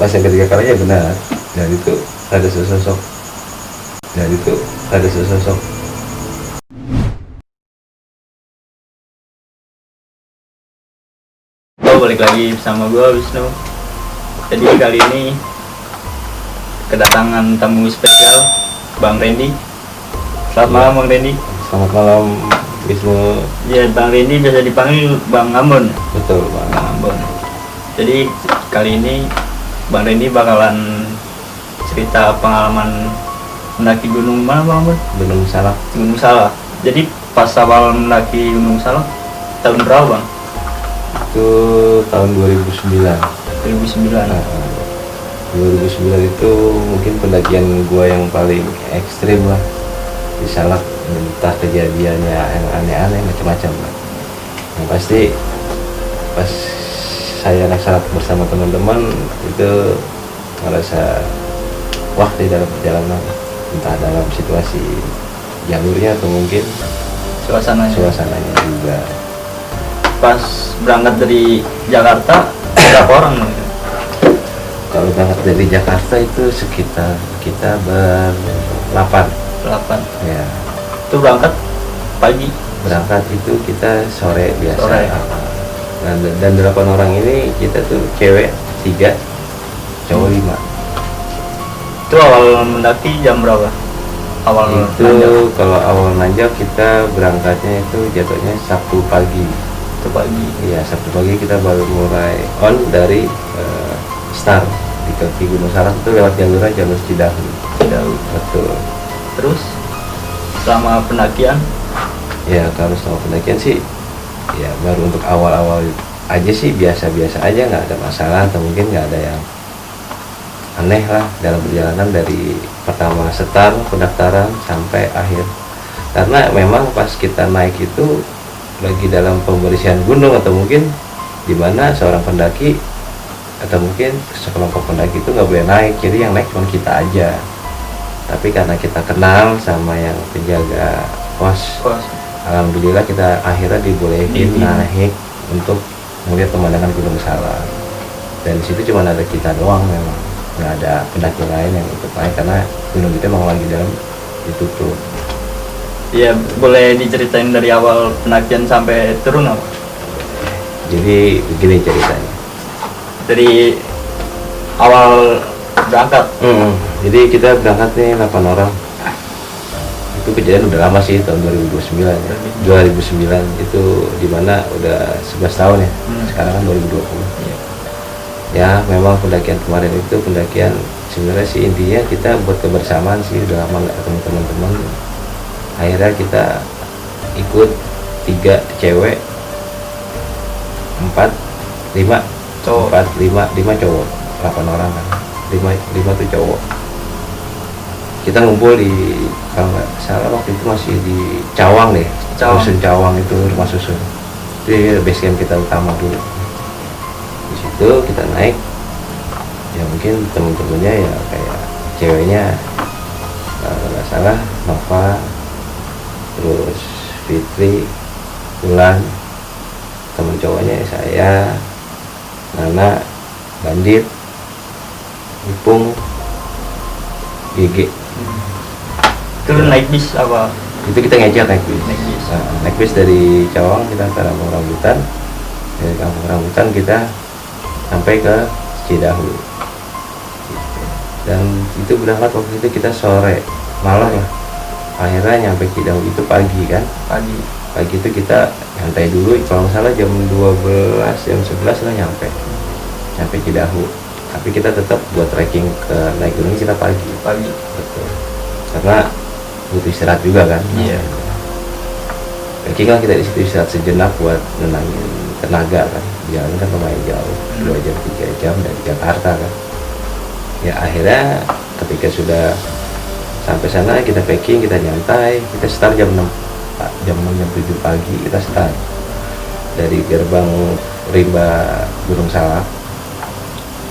pas yang ketiga kalinya benar, dan itu ada sesosok, Balik lagi bersama gue Wisnu. Jadi kali ini kedatangan tamu spesial, Bang Randy. Selamat malam Bang Randy. Selamat malam Wisnu. Ya, Bang Randy biasa dipanggil Bang Ambon. Betul Bang. Bang Ambon. Jadi kali ini Bang Randy bakalan cerita pengalaman mendaki gunung mana Bang Ambon? Gunung Salak. Gunung Salak. Jadi pas awal mendaki Gunung Salak tahun berapa Bang? Itu tahun 2009. 2009. 2009 itu mungkin pendakian gua yang paling ekstrim lah di Salak. Entah kejadiannya yang aneh-aneh macam-macam lah. Yang pasti pas saya naik Salak bersama teman-teman itu merasa wah di dalam perjalanan, entah dalam situasi jalurnya atau mungkin suasananya juga. Pas berangkat dari Jakarta berapa orang? Kalau berangkat dari Jakarta itu sekitar kita ber-8 ya. Itu berangkat pagi? Berangkat itu kita sore biasa. Sore. Dan 8 orang ini kita tuh cewek 3, cowok 5. Itu awal mendaki jam berapa? Awal Itu nanjak. kalau awal nanjak kita berangkatnya itu jatuhnya Sabtu pagi. Itu pagi. Iya, Sabtu pagi kita baru mulai on dari start di kaki Gunung Salak itu lewat jalur Cidahu. Betul. Terus selama pendakian? Ya kalau selama pendakian sih ya baru untuk awal-awal aja sih biasa-biasa aja, nggak ada masalah atau mungkin nggak ada yang aneh lah dalam perjalanan dari pertama start pendaftaran sampai akhir. Karena memang pas kita naik itu lagi dalam pembersihan gunung atau mungkin di mana seorang pendaki atau mungkin sekelompok pendaki itu nggak boleh naik, jadi yang naik cuma kita aja. Tapi karena kita kenal sama yang penjaga pos, alhamdulillah kita akhirnya dibolehin naik untuk melihat pemandangan Gunung Salak. Dan di situ cuma ada kita doang, memang nggak ada pendaki lain yang ikut naik karena gunung itu memang lagi dalam ditutup. Iya, boleh diceritain dari awal pendakian sampai turun apa? Jadi begini ceritanya. Dari awal berangkat. Jadi kita berangkat nih 8 orang. Itu kejadian udah lama sih, tahun 2009 ya. 2009 itu dimana udah 11 tahun ya. Sekarang kan 2020. Iya. Ya memang pendakian kemarin itu pendakian sebenarnya sih intinya kita buat kebersamaan sih, udah lama nggak ketemu teman-teman. Akhirnya kita ikut 3 cewek, 4, 5 cowok, 5 cowok, 8 orang kan, 5 tuh cowok. Kita ngumpul di, kalau nggak salah waktu itu masih di Cawang deh, Dusun Cawang itu rumah susun. Jadi base camp kita utama dulu. Di situ kita naik, ya mungkin temen-temennya ya kayak ceweknya nggak salah Nova, terus Fitri, Ulan, temen cowoknya saya, Nana, Bandit, Ipung, GG. Itu naik bis apa? Itu kita ngejar naik bis. Naik bis dari Cawang kita ke Kampung Rambutan. Dari Kampung Rambutan kita sampai ke Cidahu. Dan itu berangkat waktu itu kita sore, malam lah. Akhirnya nyampe Cidahu itu pagi kan. Pagi itu kita nyantai dulu, kalau nggak salah jam 12, jam 11 lah nyampe Cidahu. Tapi kita tetap buat trekking ke naik gunung kita pagi. Betul. Karena butuh istirahat juga kan. Iya. Trekking kan kita di situ istirahat sejenak buat nenangin tenaga kan. Jalan kan lumayan jauh, 2 jam 3 jam dari Jakarta kan. Ya akhirnya ketika sudah sampai sana kita packing, kita nyantai, kita start jam 6 jam 7 pagi kita start dari gerbang rimba Gunung Salak.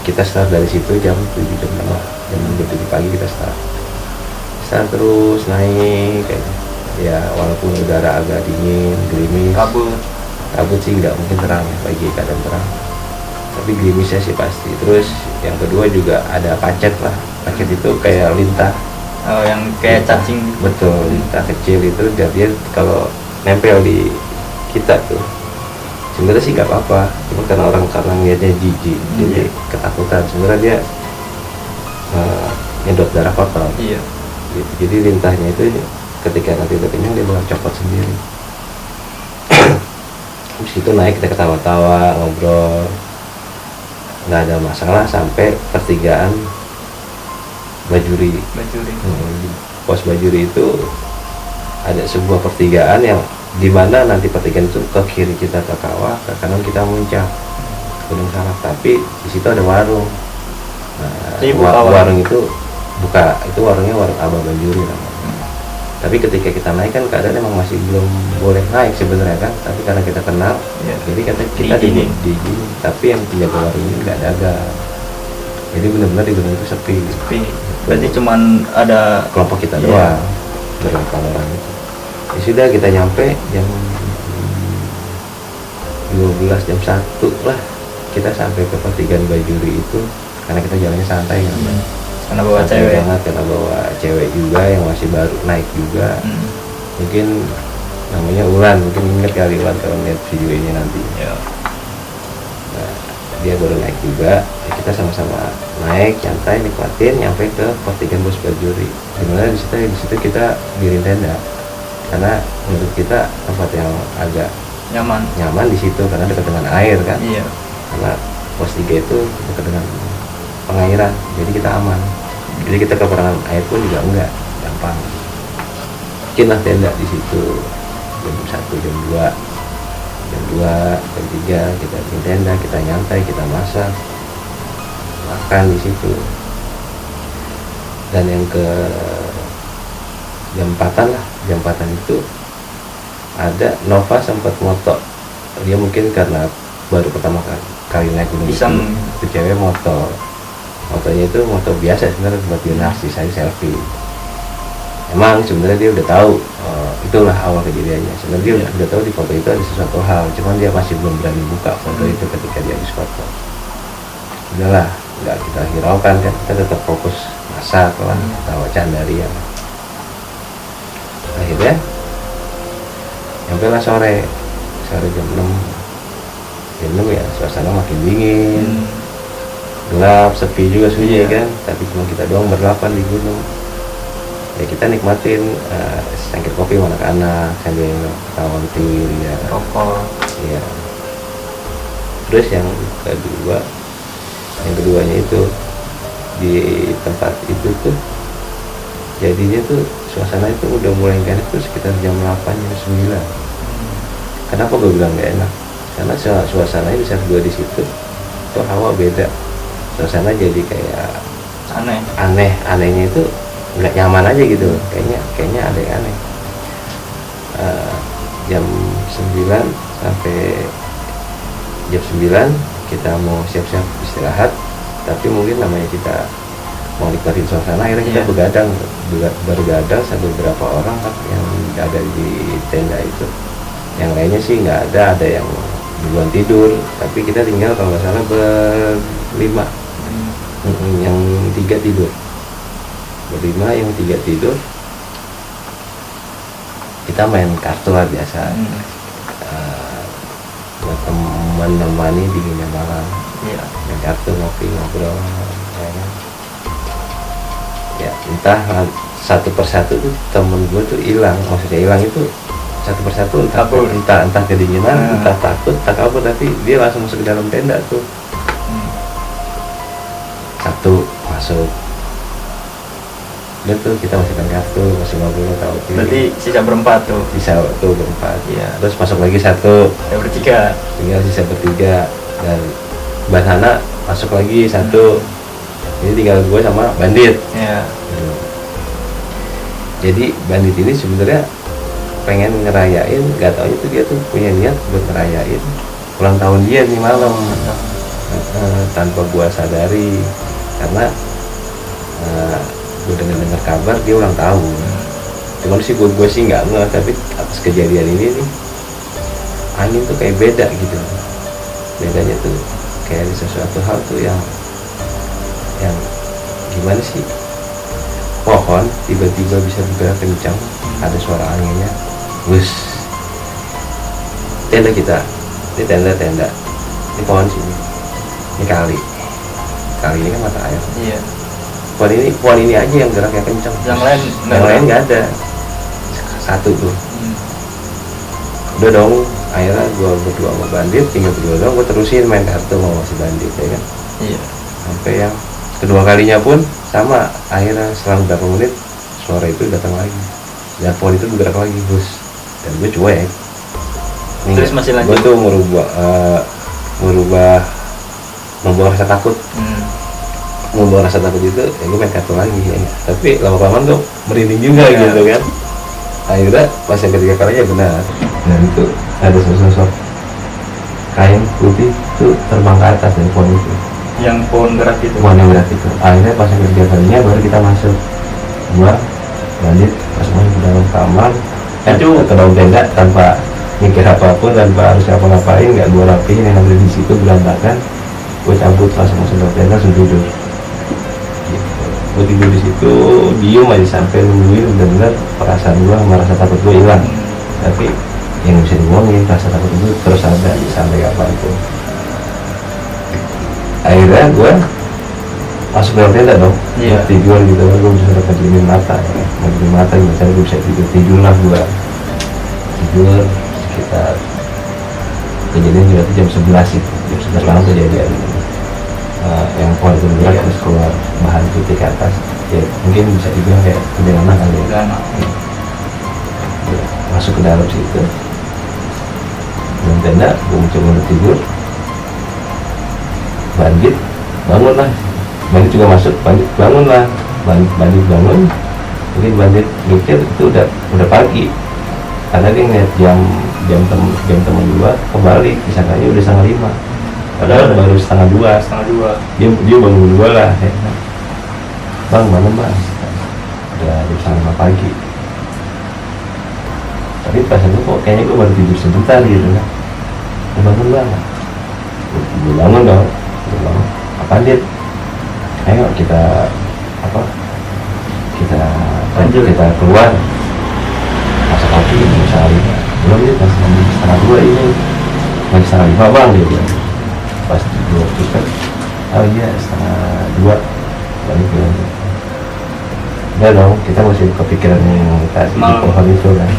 Kita start dari situ jam 7 jam 7 pagi kita start terus naik kayaknya. Ya walaupun udara agak dingin, gerimis, kabut sih nggak mungkin terang ya, pagi keadaan terang. tapi gerimisnya sih pasti. Terus yang kedua juga ada pacet lah. Pacet itu kayak lintah. Oh, yang kayak cacing. Betul, lintah kecil itu dia kalau nempel di kita tuh sebenarnya sih nggak apa-apa, cuma karena ngeliatnya jijik, jadi ketakutan. Sebenarnya dia nyedot darah kotor. Iya. Jadi lintahnya itu ketika nanti udah kenyang dia bakal copot sendiri. Habis itu naik, kita ketawa-tawa, ngobrol, nggak ada masalah sampai pertigaan Bajuri. Pos Bajuri itu ada sebuah pertigaan yang dimana nanti pertigaan itu ke kiri kita ke kawah, ke kanan kita muncak Gunung Salak, tapi di situ ada warung. Nah, warung itu buka, itu warungnya warung Abah Bajuri namanya. Tapi ketika kita naik kan keadaan emang masih belum boleh naik sebenarnya kan, tapi karena kita kenal, jadi kita di tapi yang penjaga warung ini nggak dagang. Jadi benar-benar di gunung itu sepi. Berarti cuman ada kelompok kita doang, berapa orang itu. Ya sudah, kita nyampe jam 12, jam 1 lah kita sampai ke pertigaan Bajuri itu, karena kita jalannya santai kan. Karena bawa santai cewek banget, karena bawa cewek juga yang masih baru naik juga. Mungkin namanya Ulan, mungkin ingat kali Ulan kalau lihat video ini nanti. Nah, dia baru naik juga, ya kita sama-sama naik santai, nikmatin, nyampe ke pertigaan Bos Bajuri. Dimana di situ kita diriin tenda, karena menurut kita tempat yang agak nyaman di situ karena dekat dengan air kan. Karena pos 3 itu dekat dengan pengairan, jadi kita aman. Jadi kita kekurangan air pun juga enggak, gampang. Bikinlah tenda di situ jam 1, jam 2, jam 3 kita bikin tenda, kita nyantai, kita masak, makan di situ. Dan yang ke jam 4-an lah, jam 4-an itu ada Nova sempat moto. Dia mungkin karena baru pertama kali naik gunung itu cewek motonya itu moto biasa sebenarnya, buat dia narsis aja, selfie. Emang sebenarnya dia udah tahu, itulah awal kejadiannya. Sebenarnya dia udah tahu di foto itu ada sesuatu hal, cuman dia masih belum berani buka foto itu ketika dia habis foto. Udahlah, nggak kita hiraukan kan, kita tetap fokus masak lah, tawa candaria. Akhirnya nyampe lah sore jam 6 ya, suasana makin dingin, gelap, sepi juga sunyi kan, tapi cuma kita doang berdelapan di gunung. Ya kita nikmatin secangkir kopi anak-anak sambil ketahuan ya, rokok. Iya. Terus yang keduanya itu di tempat itu tuh jadinya tuh suasana itu udah mulai gak enak tuh sekitar jam 8, jam 9. Kenapa gue bilang gak enak? Karena suasananya bisa gue di situ tuh hawa beda, suasana jadi kayak anehnya itu nggak nyaman aja gitu, kayaknya ada yang aneh. Jam 9 sampai jam 9 kita mau siap-siap istirahat, tapi mungkin namanya kita mau nikmatin suasana, akhirnya kita bergadang sampai beberapa orang kan yang ada di tenda itu. Yang lainnya sih nggak ada yang duluan tidur, tapi kita tinggal kalau nggak salah berlima. Yang 3 tidur berlima, yang 3 tidur. Kita main kartu lah biasa, buat menemani dinginnya malam. Main kartu, ngopi, ngobrol ya, entah satu persatu tuh temen gue tuh hilang, maksudnya hilang itu satu persatu, entah kedinginan, entah takut, entah kabur, tapi dia langsung masuk ke dalam tenda tuh. Satu masuk, udah tuh kita masih main kartu, masih ngobrol, tahu. Berarti sisa berempat tuh. Sisa tuh berempat. Iya. Terus masuk lagi satu. Bertiga. Tinggal sisa bertiga, dan Mbak Hana masuk lagi satu. Ini tinggal gue sama Bandit. Jadi Bandit ini sebenarnya pengen ngerayain, gak tau itu dia tuh punya niat buat ngerayain ulang tahun dia nih malam, tanpa gua sadari, karena gua dengar kabar dia ulang tahun. Cuman sih gua sih nggak ngeh, tapi atas kejadian ini nih angin tuh kayak beda gitu. Bedanya tuh kayak ada sesuatu hal tuh yang gimana sih, pohon tiba-tiba bisa bergerak kencang, ada suara anginnya, wus. Tenda kita, ini tenda, ini pohon sini, ini kali ini kan mata air. Iya. Pohon ini aja yang geraknya kencang, Yang lain nggak ada. Satu tuh. Udah dong, akhirnya gue berdua sama Bandit, tinggal berdua dong, gue terusin main kartu sama si Bandit ya kan. Iya. Sampai yang kedua kalinya pun sama, akhirnya selang beberapa menit suara itu datang lagi, dan pohon itu bergerak lagi bos, dan gue cuek. Terus masih lanjut. Gue tuh membawa rasa takut. Membawa rasa takut itu, ya gue main kartu lagi ya. Tapi lama-lama tuh merinding juga gitu kan. Akhirnya pas yang ketiga kalinya benar, dan itu ada sosok kain putih tuh terbang ke atas dari pohon itu. Yang pohon gerak itu. Pohon yang gerak itu. Akhirnya pas yang ketiga kalinya baru kita masuk. Gua lanjut masuk ke dalam kamar. Itu ke dalam tenda tanpa mikir apapun, tanpa harus apa-ngapain, nggak gua rapiin, yang ada di situ berantakan. Gua cabut langsung masuk ke tenda, langsung tidur. Gue tidur di situ, diem aja sampai nungguin benar-benar perasaan gue sama rasa takut gue hilang. Tapi yang bisa dibohongin, rasa takut gue terus ada sampai kapanpun. Akhirnya gue masuk dalam tenda dong, tidur gitu, gue bisa pejimin mata, pejimin mata gimana gue bisa tidur lah gue. Tidur sekitar kejadian juga jam 11 itu, jam 11 malam kejadian. Yang pohon itu bergerak terus keluar bahan putih ke atas, ya mungkin bisa dibilang kayak kuntilanak kali ya. Masuk ke dalam situ dalam tenda, gue mencoba tidur. Bandit bangun lah, Bandit juga masuk, Bandit bangun lah, Bandit bangun. Mungkin Bandit mikir itu udah pagi, karena dia ngeliat jam temen gua kembali, disangkanya udah 4:30. Padahal baru 1:30. Dia bangun gua lah, ya. Bang, bangun bang, udah jam 5 pagi. Tapi pas itu kok kayaknya gua baru tidur sebentar gitu kan. Bangun bang, gua bangun dong, apa Dit? Ayo kita keluar, masa pagi jam 1:30. Belum Dit, masih 1:30 ini, masih 1:30 bang dia. Pas tidur kita, oh iya 1:30 balik pulang. Udah dong, kita masih kepikiran yang tadi di pohon itu kan.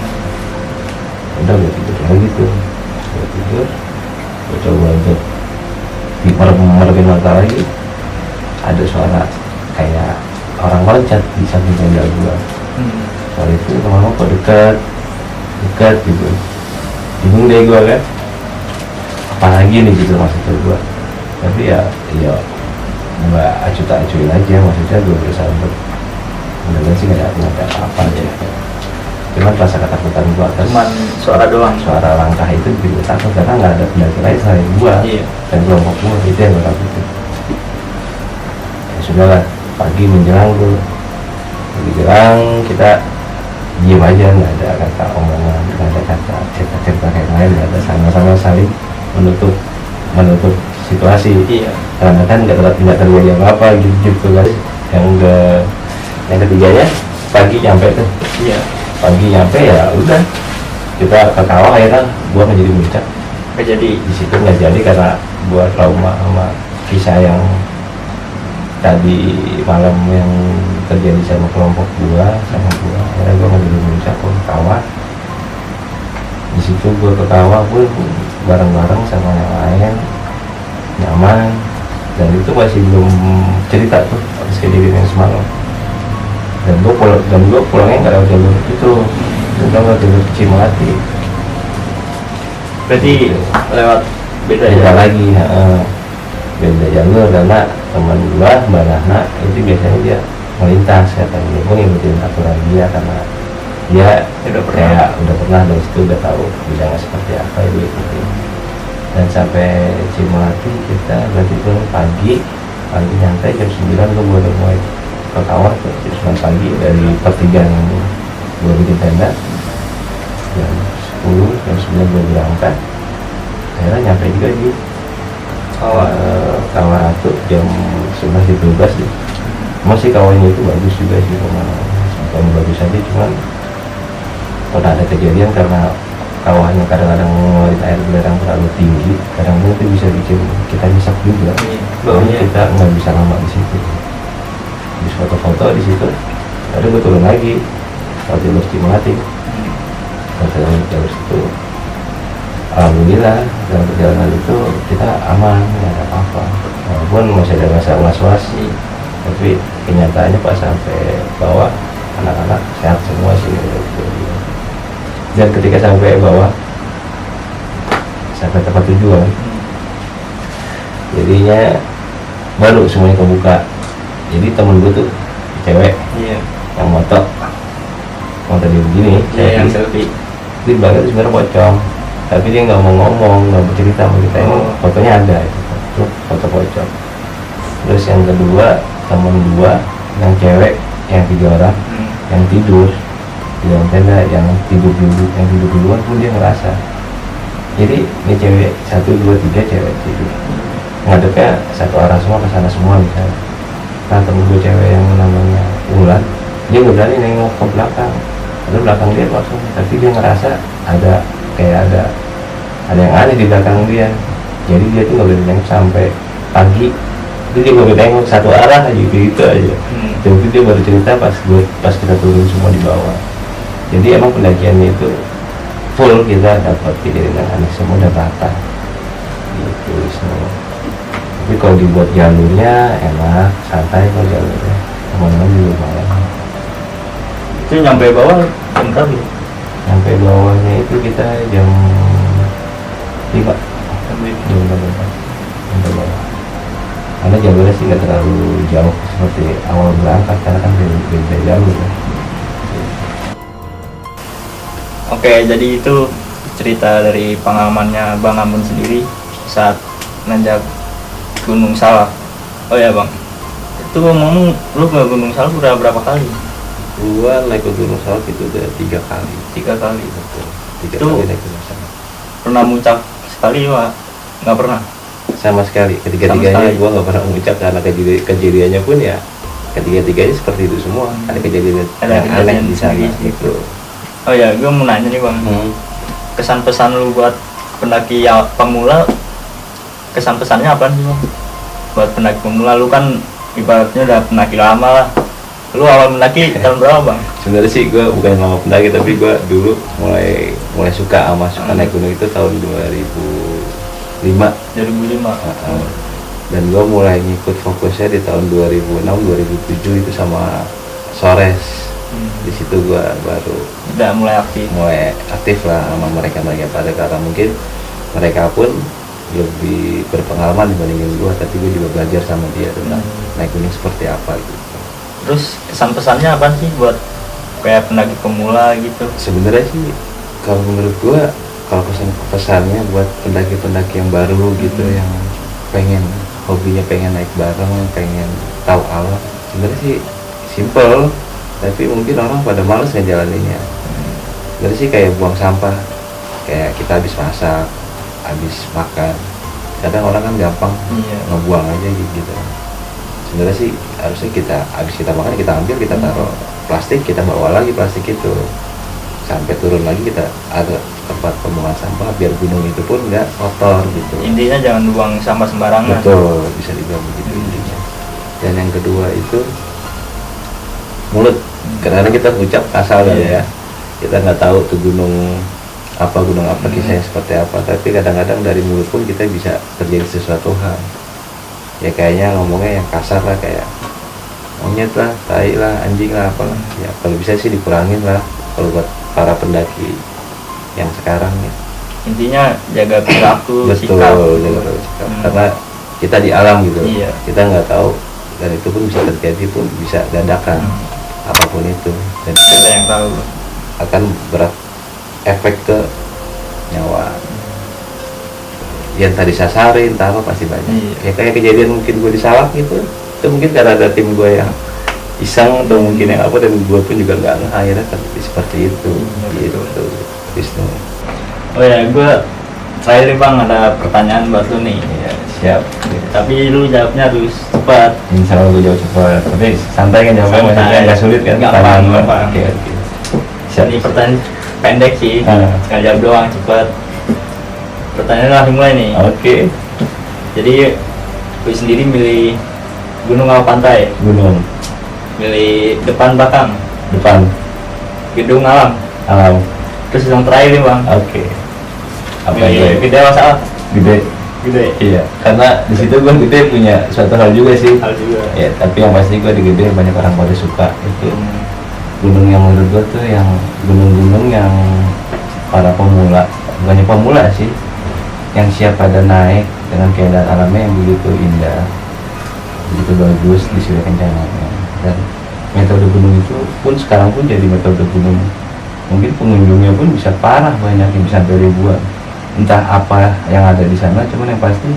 Udah gue tidur lagi tuh, gue coba untuk dimerepin mata lagi. Ada suara kayak orang loncat di samping tenda gua. Suara itu lama-lama kok dekat gitu. Bingung deh gua kan, apalagi nih gitu maksudnya gua. Tapi ya gua acuin aja, maksudnya gua berusaha untuk mudah-mudahan sih nggak ada apa-apa aja. Cuman rasa ketakutan gua atas cuman suara doang, suara langkah itu bikin gua takut, karena nggak ada pendaki lain selain gua dan kelompok gua. Itu yang gua takutin. Ya sudah lah, pagi menjelang kita diem aja, nggak ada kata omongan, nggak ada kata cerita kayak lain, nggak ada, sama-sama saling menutup situasi. Karena kan nggak terjadi apa-apa gitu kan. Yang ketiganya pagi nyampe tuh. Pagi nyampe ya udah, kita ketawa, akhirnya gua nggak jadi muncak. Jadi di situ nggak jadi karena gua trauma sama kisah yang tadi malam yang terjadi sama kelompok gua. Akhirnya gua nggak jadi muncak, gua ketawa. Di situ gua ketawa pun bareng-bareng sama yang lain, nyaman. Dan itu masih belum cerita tuh habis kejadian yang semalam. Dan gua pulangnya nggak lewat jalur itu, lewat jalur Cimati. Berarti lewat beda lagi, beda jalur, karena teman gua Mbak Nahna itu biasanya dia melintas, katanya gua ngikutin aturan dia karena dia udah pernah dari situ, udah tahu bidangnya seperti apa, itu ikutin. Dan sampai Cimati kita berarti pulang pagi nyampe jam 9, gua udah mulai ke kawah tuh jam 9 pagi dari pertigaan gua bikin tenda. Jam 10, jam 9 gua berangkat. Akhirnya nyampe juga di Kawah Ratu jam 11.12 deh. Masih kawahnya itu bagus juga sih, bukan bagus aja, cuman kalau ada kejadian karena kawahnya kadang-kadang ngeluarin air belerang terlalu tinggi, kadang-kadang itu bisa bikin kita nyesek juga. Baunya kita nggak bisa lama di situ. Habis foto-foto di situ, ada gue turun lagi, kalau jalur Cimati, kalau jalur situ. Alhamdulillah dalam perjalanan itu kita aman, nggak ada apa-apa. Walaupun masih ada rasa was-was, tapi kenyataannya pas sampai bawah anak-anak sehat semua sih. Dan ketika sampai bawah, sampai tempat tujuan, jadinya baru semuanya kebuka. Jadi temen gue tuh cewek yang motor dia begini, yang selfie di belakang itu sebenarnya pocong, tapi dia nggak mau ngomong, nggak bercerita sama kita. Ini fotonya ada, itu foto pocong. Terus yang kedua, temen dua yang cewek, yang 3 orang yang tidur di dalam tenda, yang tidur duluan pun dia ngerasa. Jadi ini cewek 1, 2, 3 cewek tidur, ngadepnya satu arah semua, ke sana semua misalnya. Nah temen gue cewek yang namanya Ulan, dia nggak berani nengok ke belakang, ada belakang dia langsung, tapi dia ngerasa ada yang aneh di belakang dia. Jadi dia tuh nggak boleh nengok sampai pagi, itu dia nggak boleh nengok satu arah aja, gitu aja. Jadi dia baru cerita pas kita turun semua di bawah. Jadi emang pendakiannya itu full, kita dapat kejadian yang aneh semua, udah rata gitu semua. Tapi kalau dibuat jalurnya enak, santai kok jalurnya, teman-teman juga lumayan. itu nyampe bawah jam berapa? Sampai bawahnya itu kita jam 5 sampai bawah. Karena jalurnya sih nggak terlalu jauh seperti awal berangkat, karena kan beda jalur ya. Oke, jadi itu cerita dari pengalamannya Bang Amun sendiri saat nanjak Gunung Salak. Oh ya Bang, itu ngomong lu ke Gunung Salak udah berapa kali? Gua naik ke Gunung Salak itu udah 3 kali. 3 kali. Betul. 3 Itu kali naik Gunung Salak. Pernah muncak sekali Pak? Nggak pernah? Sama sekali. Ketiga-tiganya gua nggak pernah mengucap, karena kejadiannya pun ya ketiga-tiganya seperti itu semua. Ada kejadian yang aneh di sana gitu. Oh ya, gue mau nanya nih Bang. Kesan pesan lu buat pendaki yang pemula, kesan pesannya apa sih Bang? Buat pendaki pemula, lu kan ibaratnya udah pendaki lama lah. Lu awal mendaki tahun berapa Bang? Sebenarnya sih gue bukan lama pendaki, tapi gue dulu mulai suka naik gunung itu tahun 2005. Dan gue mulai ngikut fokusnya di tahun 2006-2007 itu sama Sores. Di situ gue baru udah mulai aktif lah sama mereka pada, karena mungkin mereka pun lebih berpengalaman dibandingin gue, tapi gue juga belajar sama dia tentang naik gunung seperti apa gitu. Terus kesan pesannya apa sih buat kayak pendaki pemula gitu? Sebenarnya sih kalau menurut gue, kalau pesannya buat pendaki-pendaki yang baru gitu, yang pengen hobinya pengen naik bareng, pengen tahu alam, sebenarnya sih simple, tapi mungkin orang pada males ngejalaninnya. Sebenarnya sih kayak buang sampah, kayak kita habis masak, habis makan, kadang orang kan gampang ngebuang aja gitu. Sebenarnya sih harusnya kita habis kita makan, kita ambil, kita taruh plastik, kita bawa lagi plastik itu sampai turun lagi, kita ada tempat pembuangan sampah biar gunung itu pun nggak kotor gitu. Intinya jangan buang sampah sembarangan. Betul, bisa dibilang begitu intinya. Dan yang kedua itu mulut, karena kita ucap asal ya, kita nggak tahu tuh gunung apa kisahnya seperti apa, tapi kadang-kadang dari mulut pun kita bisa terjadi sesuatu hal. Ya kayaknya ngomongnya yang kasar lah, kayak monyet lah, tai lah, anjing lah, apalah. Ya kalau bisa sih dikurangin lah kalau buat para pendaki yang sekarang ya. Intinya jaga perilaku, betul, sikap. Jaga sikap. Karena kita di alam gitu, kita nggak tahu, dan itu pun bisa terjadi, pun bisa dadakan apapun itu, dan ada yang tahu akan efek ke nyawa. Yang tadi sasarin, entah apa, pasti banyak. Ya kayak kejadian mungkin gue di Salak gitu, itu mungkin karena ada tim gue yang iseng atau mungkin yang apa, dan gue pun juga nggak akhirnya seperti itu. Gitu, Wisnu. Oh ya, gue terakhir Bang, ada pertanyaan buat lu nih. Ya, Siap. Tapi lu jawabnya harus cepat. Insya Allah gue jawab cepat. Tapi santai kan jawabnya, Santai. maksudnya nggak sulit kan? Nggak Pertanyaan paham, lu. nggak paham. Oke oke. Siap. Ini pertanyaan pendek sih, sekali jawab doang cepat. Pertanyaannya langsung mulai nih. Oke. Jadi lu sendiri milih gunung apa pantai? Gunung. Milih depan belakang, Depan. gedung alam. Alam. Terus yang terakhir nih bang, Oke. Apa milih itu? gede apa salah? Gede. Gede. Iya. Karena di situ gue gede punya suatu hal juga sih. Hal juga. Ya, tapi yang pasti gue di gede banyak orang pada suka itu. Gunung yang menurut gue tuh yang gunung-gunung yang para pemula, bukannya pemula sih, yang siap pada naik dengan keindahan alamnya yang begitu indah, begitu bagus di Surya Kencananya. Dan metode gunung itu pun sekarang pun jadi metode gunung, mungkin pengunjungnya pun bisa parah, banyak yang bisa sampai ribuan. Entah apa yang ada di sana, cuman yang pasti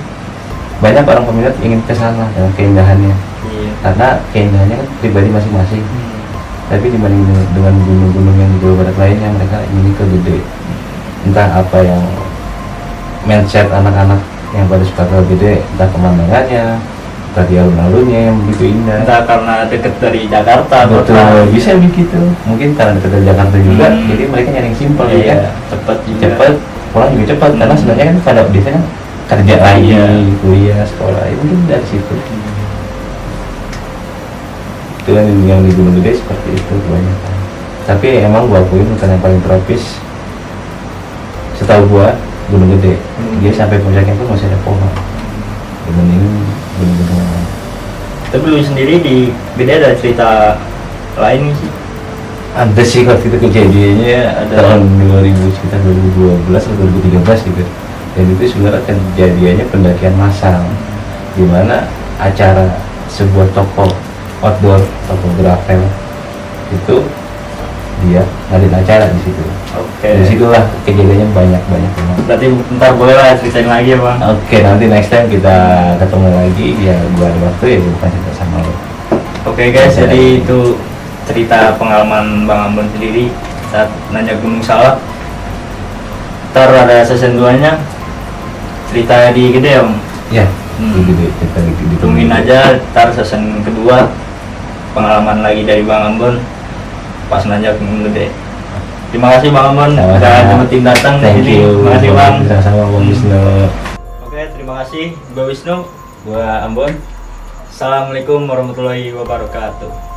banyak orang peminat ingin ke sana dengan keindahannya, Iya. karena keindahannya kan pribadi masing-masing. Tapi dibanding dengan gunung-gunung yang di Jawa Barat lainnya, mereka ingin ke gede. Entah apa yang mindset anak-anak yang pada suka ke gede, entah pemandangannya, entah di alun-alunnya yang begitu indah. Entah karena deket dari Jakarta. Betul, bisa begitu. Mungkin karena dekat dari Jakarta juga, jadi mereka nyari yang simpel ya kan. Iya, cepat juga. Cepat, pulang juga cepat, karena sebenarnya kan pada biasanya kan kerja lagi, Iya. kuliah, sekolah, ya mungkin dari situ. Itu kan yang di Gunung Gede seperti itu kebanyakan. Tapi emang gua akuin bukan yang paling tropis. Setahu gua Gunung Gede, dia sampai puncaknya pun masih ada pohon. Dibanding gunung-gunung yang lain. Tapi lu sendiri di Gede ada cerita lain sih? Ada sih waktu itu kejadiannya Ada. tahun 2000 sekitar 2012 atau 2013 gitu. Dan itu sebenarnya kejadiannya pendakian massal, di mana acara sebuah toko outdoor, toko gravel itu dia ngadain acara di situ. Oke. Di situlah kejadiannya banyak banget. Berarti ntar boleh lah ceritain lagi ya bang. Oke, nanti next time kita ketemu lagi ya, gua ada waktu ya gua kasih tau sama lo. Oke guys, jadi itu cerita pengalaman Bang Ambon sendiri saat nanya Gunung Salak. Ntar ada season 2-nya cerita di Gede om. Ya, Hmm. di kita di Tungguin aja ntar season kedua pengalaman lagi dari Bang Ambon pas nanya Gunung Gede. Terima kasih Bang Ambon Sama-sama. udah nyempetin datang di Thank sini. you. Terima kasih Bang. Sama-sama Bang Wisnu. Oke, terima kasih. Gua Wisnu. Gua Ambon. Assalamualaikum warahmatullahi wabarakatuh.